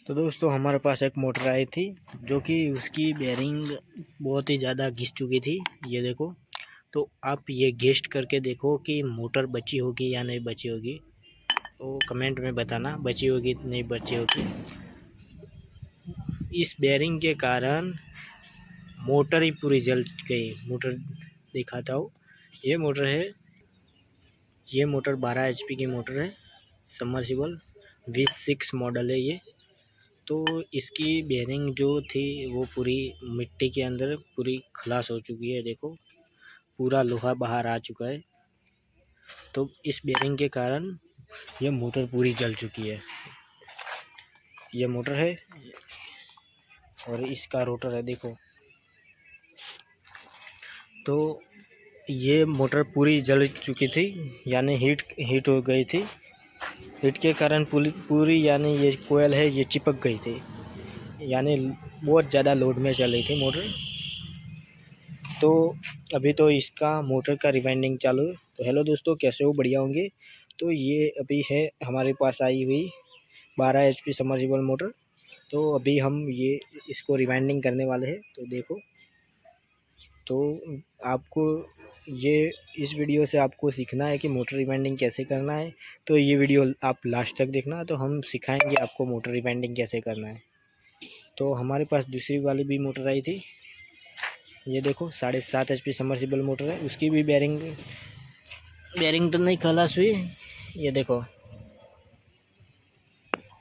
तो दोस्तों हमारे पास एक मोटर आई थी जो कि उसकी बेयरिंग बहुत ही ज़्यादा घिस चुकी थी। ये देखो, तो आप ये गेस्ट करके देखो कि मोटर बची होगी या नहीं बची होगी। तो कमेंट में बताना बची होगी नहीं बची होगी। इस बेयरिंग के कारण मोटर ही पूरी जल गई। मोटर दिखाता हूँ, ये मोटर है, ये मोटर 12 HP की मोटर है, सबमर्सिबल V6 मॉडल है ये। तो इसकी बेयरिंग जो थी वो पूरी मिट्टी के अंदर पूरी खलास हो चुकी है। देखो, पूरा लोहा बाहर आ चुका है। तो इस बेयरिंग के कारण ये मोटर पूरी जल चुकी है। ये मोटर है और इसका रोटर है, देखो। तो ये मोटर पूरी जल चुकी थी, यानी हीट हो गई थी। हीट के कारण पूरी यानी ये कोयल है ये चिपक गई थी, यानी बहुत ज़्यादा लोड में चल रही थी मोटर। तो अभी तो इसका मोटर का रिवाइंडिंग चालू है। तो हेलो दोस्तों, कैसे हो? बढ़िया होंगे। तो ये अभी है हमारे पास आई हुई 12 HP सबमर्सिबल मोटर। तो अभी हम ये इसको रिवाइंडिंग करने वाले हैं। तो देखो, तो आपको ये इस वीडियो से आपको सीखना है कि मोटर रिवाइंडिंग कैसे करना है। तो ये वीडियो आप लास्ट तक देखना, तो हम सिखाएंगे आपको मोटर रिवाइंडिंग कैसे करना है। तो हमारे पास दूसरी वाली भी मोटर आई थी, ये देखो 7.5 HP सबमर्सिबल मोटर है। उसकी भी बेयरिंग तो नहीं खलास हुई, ये देखो।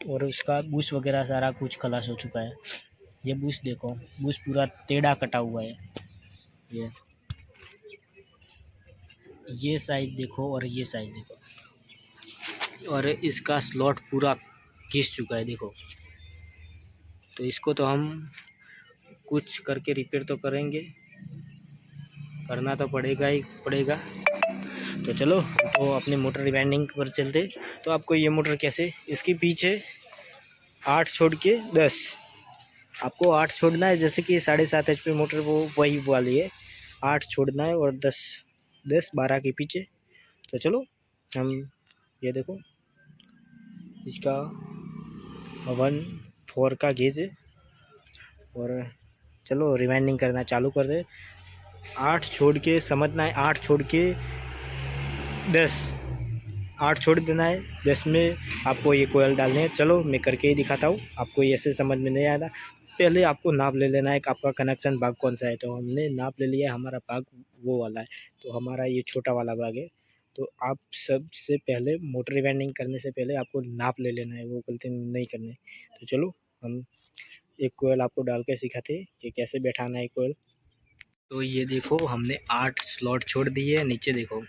और उसका बुश वगैरह सारा कुछ खलास हो चुका है। ये बुश देखो, बुश पूरा टेढ़ा कटा हुआ है। ये साइड देखो और ये साइड देखो, और इसका स्लॉट पूरा घिस चुका है, देखो। तो इसको तो हम कुछ करके रिपेयर तो करेंगे, करना तो पड़ेगा ही पड़ेगा। तो चलो, तो अपने मोटर रिवाइंडिंग पर चलते। तो आपको ये मोटर कैसे, इसके पीछे 8 छोड़ के 10, आपको 8 छोड़ना है। जैसे कि 7.5 HP मोटर वो वही वाली है, 8 छोड़ना है और 10 12 के पीछे। तो चलो हम, ये देखो इसका 1/4 का गेज है। और चलो रिवाइंडिंग करना चालू कर दे। 8 छोड़ के समझना है, 8 छोड़ के 10, 8 छोड़ देना है। 10 में आपको ये कोयल डालने हैं। चलो मैं करके ही दिखाता हूँ, आपको ऐसे समझ में नहीं आया। पहले आपको नाप ले लेना है कि आपका कनेक्शन भाग कौन सा है। तो हमने नाप ले लिया, हमारा भाग वो वाला है। तो हमारा ये छोटा वाला भाग है। तो आप सबसे पहले मोटर रिवाइंडिंग करने से पहले आपको नाप ले लेना है, वो गलती नहीं करनी। तो चलो हम एक कोयल आपको डाल के सिखाते हैं कि कैसे बैठाना है कोयल। तो ये देखो, हमने 8 स्लॉट छोड़ दिए है नीचे, देखो,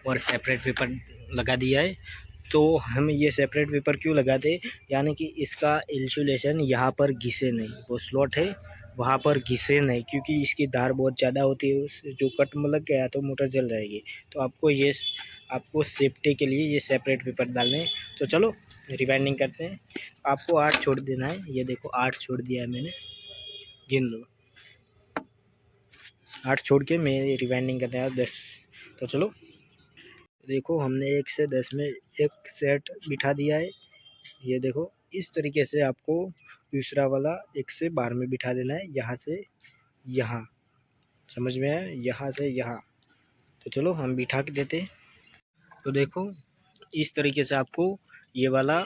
और सेपरेट पेपर लगा दिया है। तो हम ये सेपरेट पेपर क्यों लगाते, यानी कि इसका इंसुलेशन यहाँ पर घिसे नहीं, वो स्लॉट है वहाँ पर घिसे नहीं, क्योंकि इसकी धार बहुत ज़्यादा होती है। उस जो कट में लग गया तो मोटर जल जाएगी। तो आपको सेफ्टी के लिए ये सेपरेट पेपर डालने हैं। तो चलो रिवाइंडिंग करते हैं। आपको 8 छोड़ देना है, ये देखो 8 छोड़ दिया है मैंने, गिन लो। 8 छोड़ के मैं रिवाइंडिंग करते हैं 10। तो चलो देखो, हमने 1 से 10 में एक सेट बिठा दिया है। ये देखो, इस तरीके से आपको दूसरा वाला 1 से 12 में बिठा देना है, यहाँ से यहाँ। समझ में आया? यहाँ से यहाँ। तो चलो हम बिठा के देते हैं। तो देखो, इस तरीके से आपको ये वाला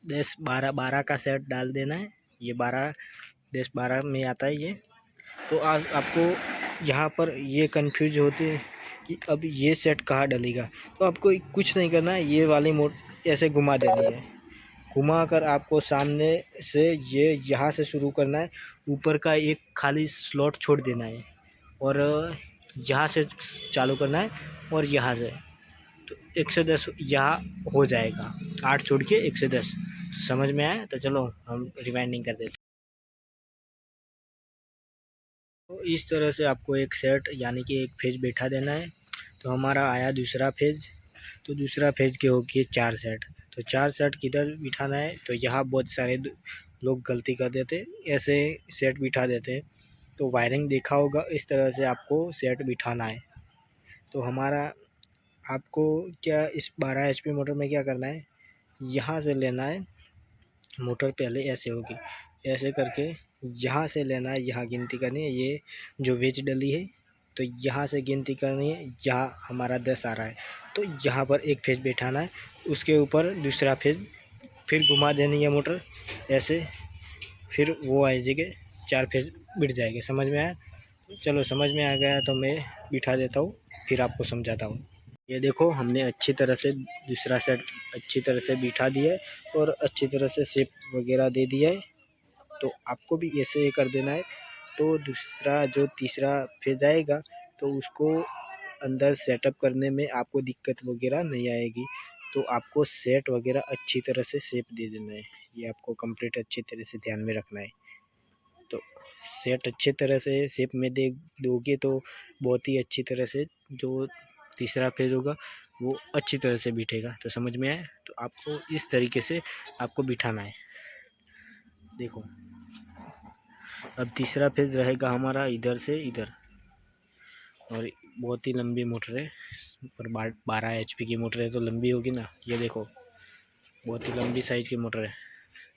10 12 12 का सेट डाल देना है। ये 12 10 12 में आता है ये। तो आपको यहाँ पर ये कंफ्यूज होते हैं कि अब ये सेट कहाँ डलेगा। तो आपको कुछ नहीं करना है, ये वाली ऐसे घुमा देनी है। घुमा कर आपको सामने से ये यहाँ से शुरू करना है, ऊपर का एक खाली स्लॉट छोड़ देना है, और यहाँ से चालू करना है, और यहाँ से। तो 1 से 10 यहाँ हो जाएगा, 8 छोड़ के 1 से 10। समझ में आया? तो चलो हम रिवाइंडिंग कर देते हैं। तो इस तरह से आपको एक सेट यानी कि एक फेज बैठा देना है। तो हमारा आया दूसरा फेज। तो दूसरा फेज के हो गए 4 सेट। तो 4 सेट किधर बिठाना है, तो यहाँ बहुत सारे लोग गलती कर देते, ऐसे सेट बिठा देते। तो वायरिंग देखा होगा, इस तरह से आपको सेट बिठाना है। तो हमारा आपको क्या इस 12 HP मोटर में क्या करना है, यहाँ से लेना है मोटर पहले ऐसे होगी, ऐसे करके यहाँ से लेना है, यहाँ गिनती करनी है। ये जो वेज डली है तो यहाँ से गिनती करनी है, यहाँ हमारा 10 आ रहा है तो यहाँ पर एक फेज बैठाना है, उसके ऊपर दूसरा फेज, फिर घुमा देनी है मोटर ऐसे, फिर वो आ जाएगी 4 फेज बिठ जाएंगे। समझ में आया? चलो समझ में आ गया तो मैं बिठा देता हूँ, फिर आपको समझाता हूँ। ये देखो हमने अच्छी तरह से दूसरा सेट अच्छी तरह से बिठा दिया है और अच्छी तरह से शेप वगैरह दे दिया है। तो आपको भी ऐसे ही कर देना है। तो दूसरा जो तीसरा फेज आएगा तो उसको अंदर सेटअप करने में आपको दिक्कत वगैरह नहीं आएगी। तो आपको सेट वगैरह अच्छी तरह से शेप दे देना है, ये आपको कंप्लीट अच्छी तरह से ध्यान में रखना है। तो सेट अच्छी तरह से शेप में दे दोगे तो बहुत ही अच्छी तरह से जो तीसरा फेज होगा वो अच्छी तरह से बिठेगा। तो समझ में आया? तो आपको इस तरीके से आपको बिठाना है। देखो अब तीसरा फेज रहेगा हमारा इधर से इधर, और बहुत ही लंबी मोटर है, पर 12 HP की मोटर है तो लंबी होगी ना। ये देखो बहुत ही लंबी साइज की मोटर है,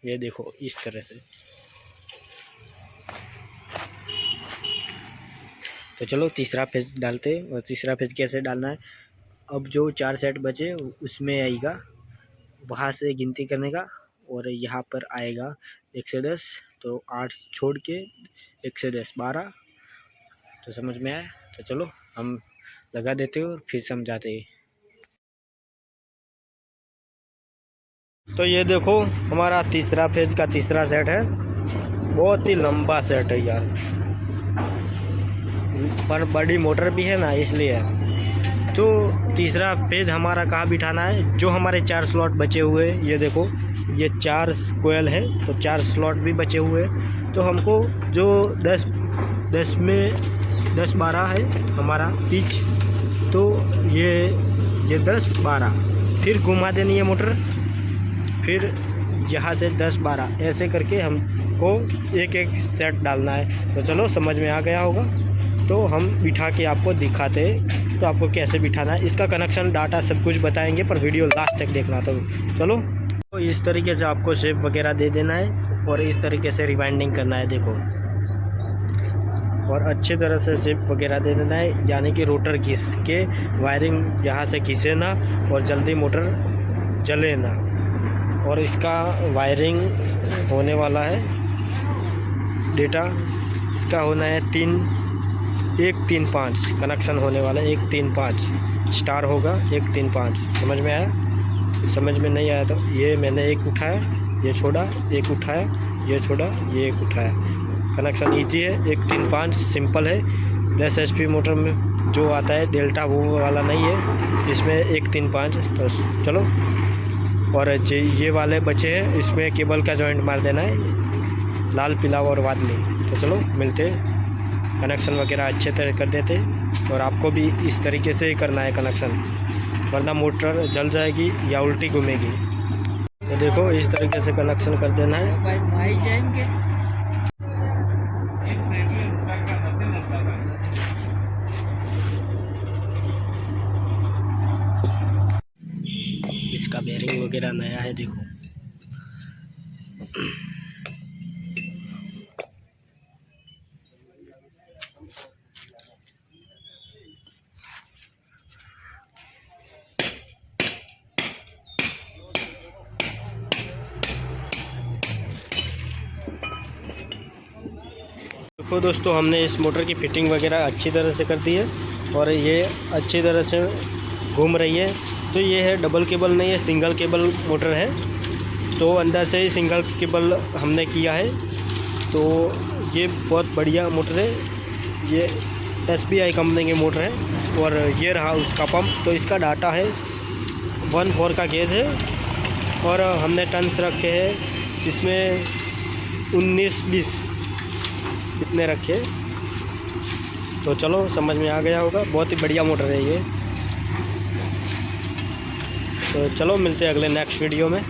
ये देखो इस तरह से। तो चलो तीसरा फेज डालते हैं। और तीसरा फेज कैसे डालना है, अब जो 4 सेट बचे उसमें आएगा वहाँ से गिनती करने का, और यहाँ पर आएगा 1 से 10, तो 8 छोड़ के 1 से 10 12। तो समझ में आया? तो चलो हम लगा देते हैं और फिर समझाते हैं। तो ये देखो हमारा तीसरा फेज का तीसरा सेट है, बहुत ही लंबा सेट है यार, पर बड़ी मोटर भी है ना इसलिए। तो तीसरा फेज हमारा कहाँ बिठाना है, जो हमारे 4 स्लॉट बचे हुए, ये देखो ये 4 कोयल है तो 4 स्लॉट भी बचे हुए। तो हमको जो 10 में 10 12 है हमारा पिच, तो ये 10 12 फिर घुमा देनी है मोटर, फिर यहाँ से 10 12 ऐसे करके हमको एक एक सेट डालना है। तो चलो समझ में आ गया होगा। तो हम बिठा के आपको दिखाते हैं तो आपको कैसे बिठाना है, इसका कनेक्शन डाटा सब कुछ बताएंगे, पर वीडियो लास्ट तक देखना। तो चलो तो इस तरीके से आपको शेप वगैरह दे देना है और इस तरीके से रिवाइंडिंग करना है। देखो और अच्छी तरह से शेप वगैरह दे देना है, यानी कि रोटर घिस के वायरिंग यहाँ से घिसे ना और जल्दी मोटर जले ना। और इसका वायरिंग होने वाला है डेटा, इसका होना है 1 3 5 कनेक्शन होने वाला है। 1 3 5 स्टार होगा, 1 3 5। समझ में आया? समझ में नहीं आया तो ये मैंने एक उठाया, ये छोड़ा, एक उठाया, ये छोड़ा, ये एक उठाया। कनेक्शन ईजी है, 1 3 5 सिंपल है। 10 HP मोटर में जो आता है डेल्टा वो वाला नहीं है, इसमें 1 3 5। तो चलो, और ये वाले बचे हैं, इसमें केबल का जॉइंट मार देना है, लाल पीला और वादली। तो चलो मिलते, कनेक्शन वगैरह अच्छे तरह कर देते। और आपको भी इस तरीके से ही करना है कनेक्शन, वरना मोटर जल जाएगी या उल्टी घूमेगी। तो देखो इस तरीके से कनेक्शन कर देना है। भाई जाएंगे इसका बेरिंग वगैरह नया है, देखो देखो दोस्तों, हमने इस मोटर की फिटिंग वगैरह अच्छी तरह से कर दी है और ये अच्छी तरह से घूम रही है। तो ये है डबल केबल नहीं है, सिंगल केबल मोटर है। तो अंदर से ही सिंगल केबल हमने किया है। तो ये बहुत बढ़िया मोटर है, ये SBI कंपनी की मोटर है। और ये रहा उसका पंप। तो इसका डाटा है 1/4 का गेज है और हमने टन्स रखे हैं इसमें 19-20 इतने रखे। तो चलो समझ में आ गया होगा, बहुत ही बढ़िया मोटर है ये। तो चलो मिलते हैं अगले नेक्स्ट वीडियो में।